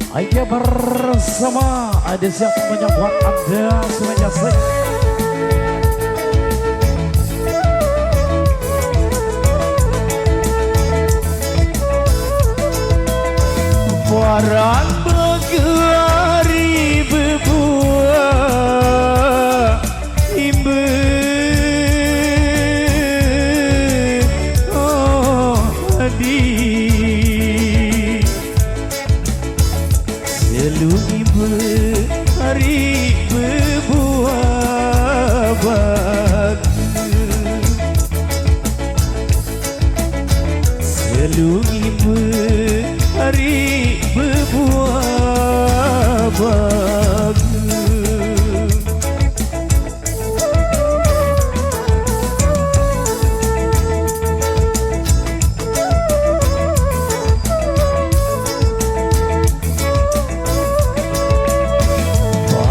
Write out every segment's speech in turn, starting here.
Ayo bersama ada siap menyambut Anda semuanya. Warang bergari berbuah imbe oh adi selu imbe hari berbuah bagus selu imbe hari berbuah bagus.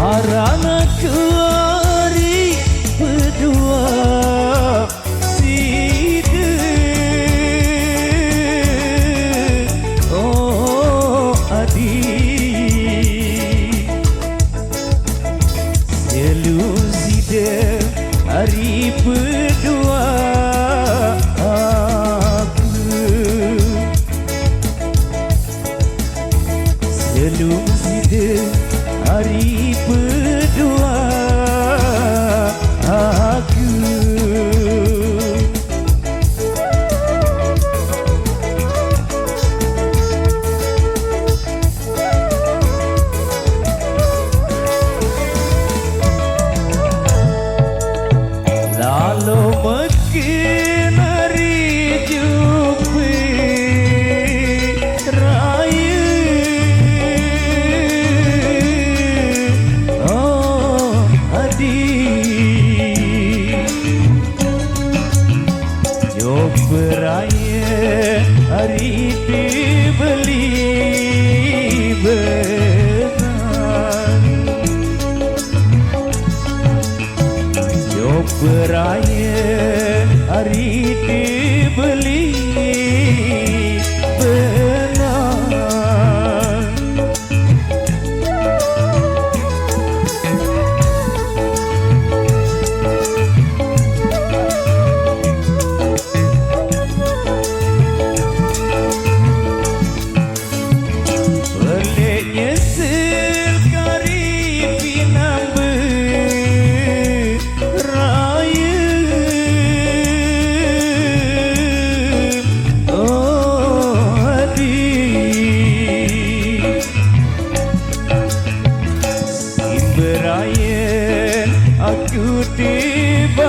Barang kari berdua hari berdua aku selum sida hari berdua aku lalu makin hari jumpa raya oh adik jumpa raya hari dibeli beraya hari dibeli benar peliknya sekali pinambe aku dibaik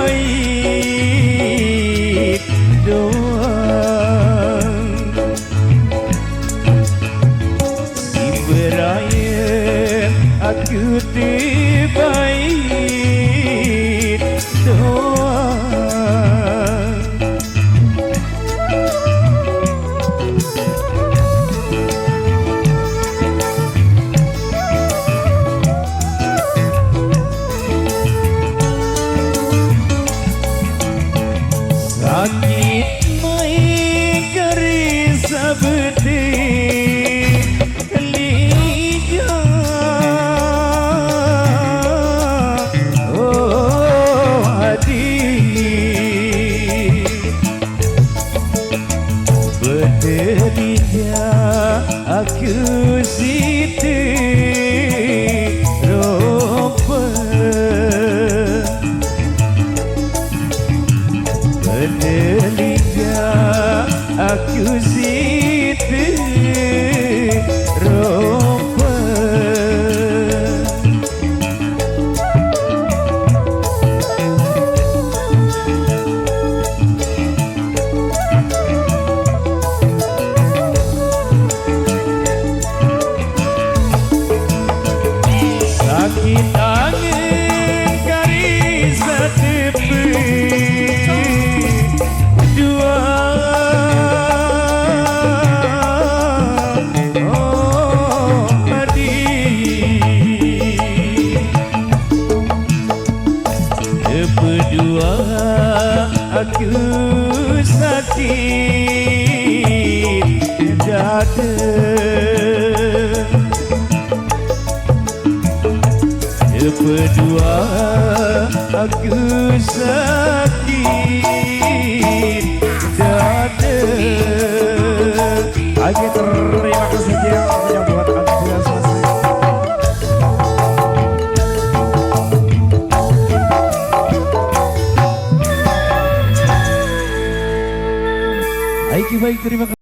doang si beraya aku dibaik doang sakit main kari sabde liga oh adik berdelinya aku siti rompa berdelinya aku siti rompa sakit angin kari setepi dua berdua aku sakit dada Berdua aku sakit dada. Oke, terima kasih yang buat Anda selesai. Baik, terima kasih.